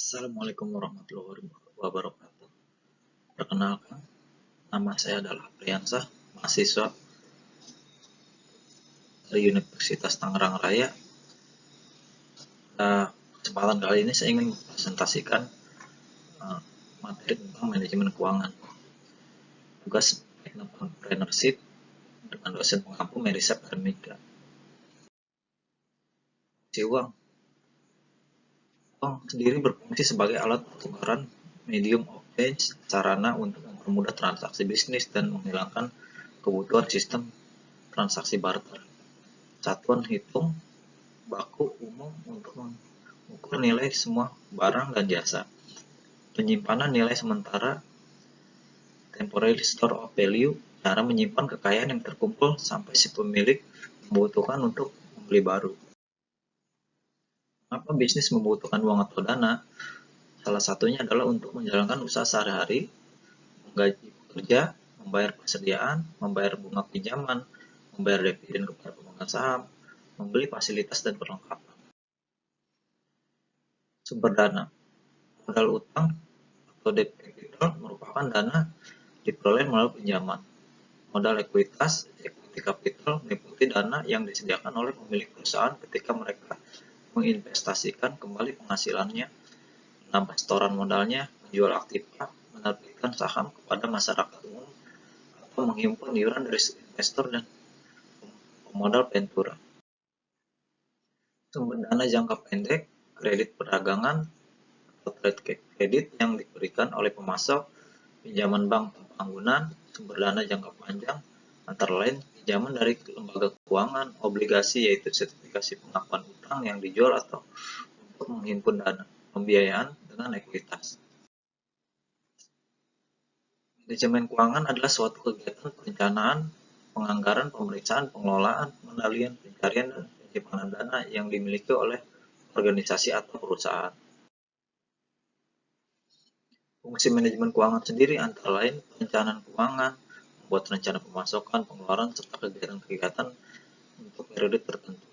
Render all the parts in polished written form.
Assalamualaikum warahmatullahi wabarakatuh. Perkenalkan, nama saya adalah Priyansah, mahasiswa dari Universitas Tangerang Raya. Kesempatan kali ini saya ingin mempresentasikan materi tentang manajemen keuangan. Tugas entrepreneurship dengan dosen pengampu Merisa Permida. Uang sendiri berfungsi sebagai alat pertukaran, medium of exchange, sarana untuk mempermudah transaksi bisnis dan menghilangkan kebutuhan sistem transaksi barter. Satuan hitung baku umum untuk mengukur nilai semua barang dan jasa. Penyimpanan nilai sementara, temporary store of value, cara menyimpan kekayaan yang terkumpul sampai si pemilik membutuhkan untuk membeli baru. Kenapa bisnis membutuhkan uang atau dana? Salah satunya adalah untuk menjalankan usaha sehari-hari, menggaji pekerja, membayar persediaan, membayar bunga pinjaman, membayar dividen kepada pemegang saham, membeli fasilitas dan perlengkapan. Sumber dana. Modal utang atau debt capital merupakan dana diperoleh melalui pinjaman. Modal ekuitas, equity capital, meliputi dana yang disediakan oleh pemilik perusahaan ketika mereka menginvestasikan kembali penghasilannya, menambah setoran modalnya, menjual aktiva, menerbitkan saham kepada masyarakat umum, atau menghimpun iuran dari investor dan pemodal ventura. Sumber dana jangka pendek, kredit perdagangan atau trade credit yang diberikan oleh pemasok, pinjaman bank panggungan, sumber dana jangka panjang, antara lain pinjaman dari lembaga keuangan, obligasi yaitu sertifikasi pengakuan utang yang dijual atau untuk menghimpun dana, pembiayaan dengan ekuitas. Manajemen keuangan adalah suatu kegiatan perencanaan, penganggaran, pemeriksaan, pengelolaan, pengendalian, pencarian, dan penyimpanan dana yang dimiliki oleh organisasi atau perusahaan. Fungsi manajemen keuangan sendiri antara lain perencanaan keuangan, membuat rencana pemasukan, pengeluaran, serta kegiatan-kegiatan untuk periode tertentu.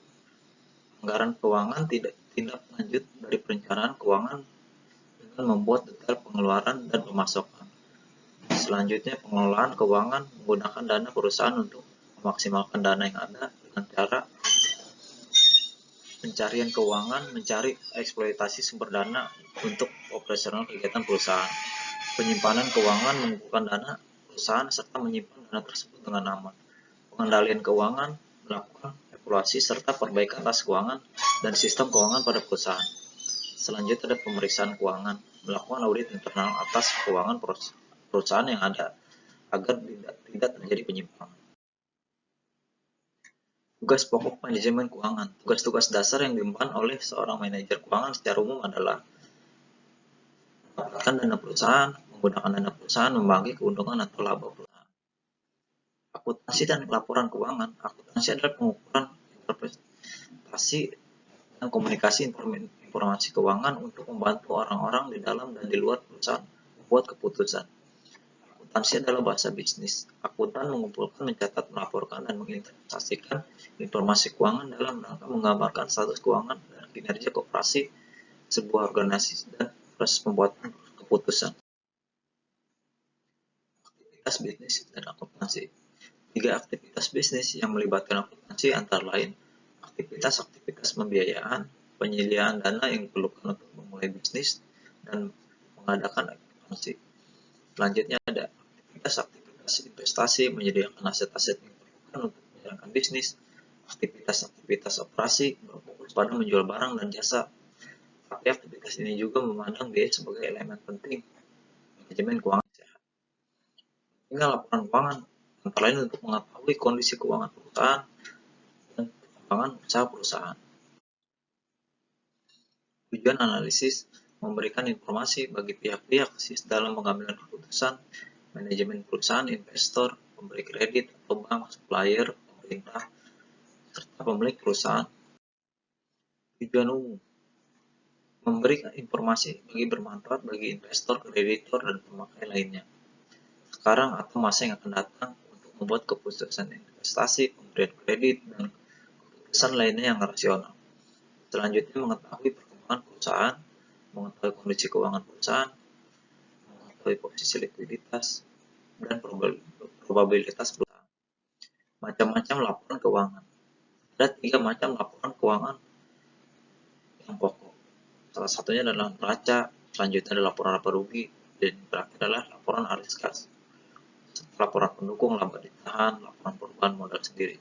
Anggaran keuangan tindak lanjut dari perencanaan keuangan dengan membuat detail pengeluaran dan pemasukan. Selanjutnya, pengelolaan keuangan menggunakan dana perusahaan untuk memaksimalkan dana yang ada dengan cara pencarian keuangan, mencari eksploitasi sumber dana untuk operasional kegiatan perusahaan. Penyimpanan keuangan mengumpulkan dana perusahaan serta menyimpan dana tersebut dengan aman. Pengendalian keuangan melakukan evaluasi serta perbaikan atas keuangan dan sistem keuangan pada perusahaan. Selanjutnya ada pemeriksaan keuangan, melakukan audit internal atas keuangan perusahaan yang ada agar tidak terjadi penyimpangan. Tugas pokok manajemen keuangan. Tugas-tugas dasar yang diemban oleh seorang manajer keuangan secara umum adalah mendapatkan dana perusahaan, menggunakan dana perusahaan, membagi keuntungan atau laba perusahaan. Akuntansi dan laporan keuangan. Akuntansi adalah pengukuran interpretasi dan komunikasi informasi keuangan untuk membantu orang-orang di dalam dan di luar perusahaan membuat keputusan. Akuntansi adalah bahasa bisnis. Akuntan mengumpulkan, mencatat, melaporkan, dan menginvestasikan informasi keuangan dalam rangka menggambarkan status keuangan dan kinerja koperasi sebuah organisasi dan proses pembuatan keputusan. Aktivitas bisnis dan akuntansi. 3 aktivitas bisnis yang melibatkan akuntansi antara lain aktivitas pembiayaan, penyediaan dana yang diperlukan untuk memulai bisnis, dan mengadakan akuntansi. Selanjutnya ada aktivitas investasi, menyediakan aset-aset yang diperlukan untuk menjalankan bisnis, aktivitas operasi berfokus pada menjual barang dan jasa. Tapi aktivitas ini juga memandang biaya sebagai elemen penting manajemen keuangan sehat. Ini laporan keuangan antara lain untuk mengetahui kondisi keuangan perusahaan dan perkembangan usaha perusahaan. Tujuan analisis memberikan informasi bagi pihak-pihak dalam pengambilan keputusan, manajemen perusahaan, investor, pemberi kredit atau bank, supplier, pemerintah, serta pemilik perusahaan. Tujuan umum memberikan informasi bagi bermanfaat bagi investor, kreditor, dan pemakai lainnya sekarang atau masa yang akan datang untuk membuat keputusan investasi, pemberian kredit, dan keputusan lainnya yang rasional. Selanjutnya mengetahui perkembangan perusahaan, mengetahui kondisi keuangan perusahaan, mengetahui posisi likuiditas, dan probabilitas perusahaan. Macam-macam laporan keuangan. Ada 3 macam laporan keuangan yang pokok. Salah satunya adalah neraca, selanjutnya adalah laporan laba rugi, dan terakhir adalah laporan aris kas. Laporan pendukung, laba ditahan, laporan perubahan modal sendiri.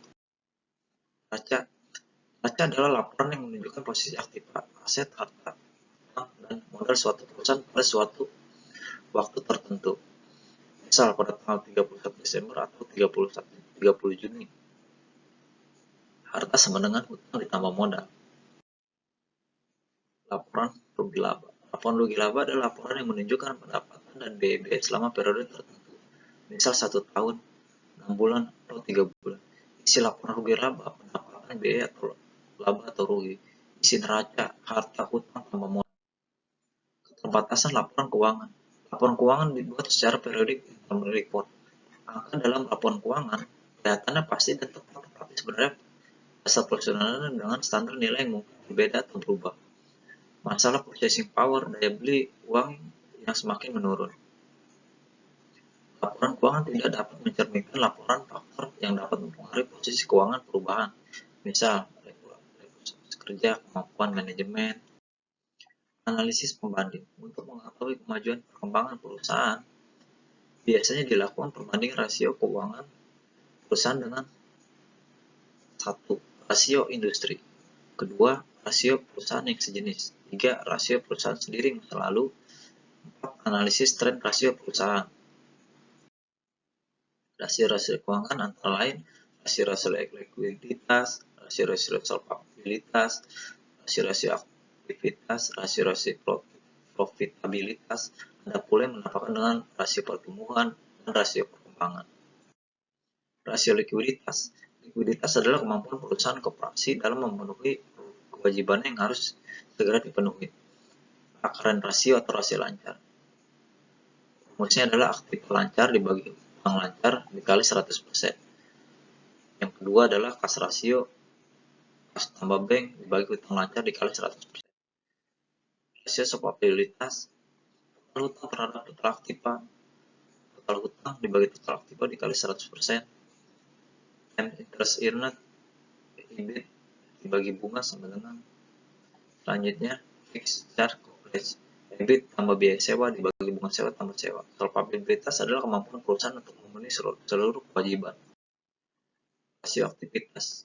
Neraca adalah laporan yang menunjukkan posisi aktif, aset, harta, dan modal suatu perusahaan pada suatu waktu tertentu. Misal pada tanggal 31 Desember atau 30 Juni. Harta sama dengan hutang ditambah modal. Laporan rugi laba. Laporan rugi laba adalah laporan yang menunjukkan pendapatan dan biaya selama periode tertentu. Misal 1 tahun, 6 bulan, atau 3 bulan. Isi laporan rugi laba, pendapatan, biaya, atau laba atau rugi. Isi neraca, harta, hutang, tambah modal. Keterbatasan laporan keuangan. Laporan keuangan dibuat secara periodik dalam report. Angka dalam laporan keuangan kelihatannya pasti dan tepat, tetapi sebenarnya asal proporsionalnya dengan standar nilai yang mungkin berbeda atau berubah. Masalah purchasing power, daya beli uang yang semakin menurun. Laporan keuangan tidak dapat mencerminkan laporan faktor yang dapat mempengaruhi posisi keuangan perubahan, misal regulasi kerja, kemampuan manajemen. Analisis pembanding. Untuk mengetahui kemajuan perkembangan perusahaan, biasanya dilakukan perbandingan rasio keuangan perusahaan dengan 1. Rasio industri. 2. Rasio perusahaan yang sejenis. 3. Rasio perusahaan sendiri masa lalu. 4. Analisis tren rasio perusahaan. Rasio-rasio keuangan antara lain rasio-rasio likuiditas, rasio-rasio solvabilitas, rasio-rasio aktivitas, rasio-rasio profitabilitas. Ada pula yang menambahkan dengan rasio pertumbuhan dan rasio perkembangan. Rasio likuiditas. Likuiditas adalah kemampuan perusahaan koperasi dalam memenuhi kewajiban yang harus segera dipenuhi. Akaran rasio atau rasio lancar. Rumusnya adalah aktif lancar dibagi utang lancar dikali 100%. Yang kedua adalah kas rasio, kas tambah bank dibagi utang lancar dikali 100%. Rasio solvabilitas, total hutang terhadap total aktiva, total hutang dibagi total aktiva dikali 100%. Interest earned, EBIT dibagi bunga sama dengan. Selanjutnya fixed charge coverage, EBIT tambah biaya sewa dibagi bunga sewa tambah sewa. Solvabilitas adalah kemampuan perusahaan untuk memenuhi seluruh kewajiban. Rasio aktivitas,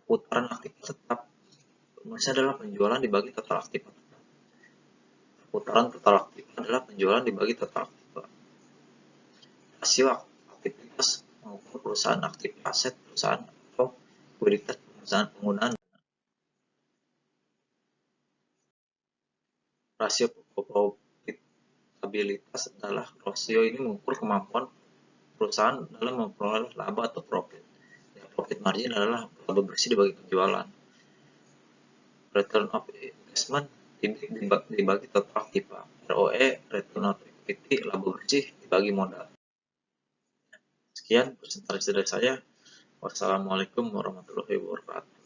putaran aktiva tetap, rumusnya adalah penjualan dibagi total aktiva tetap. Putaran total aktiva adalah penjualan dibagi total aktiva. Rasio aktivitas mengukur perusahaan aktif aset perusahaan atau likuiditas perusahaan penggunaan. Rasio profitabilitas adalah rasio ini mengukur kemampuan perusahaan dalam memperoleh laba atau profit. Ya, profit margin adalah laba bersih dibagi penjualan. Return of investment dibagi total aktiva. ROE, return of equity, laba bersih dibagi modal. Sekian presentasi dari saya. Wassalamualaikum warahmatullahi wabarakatuh.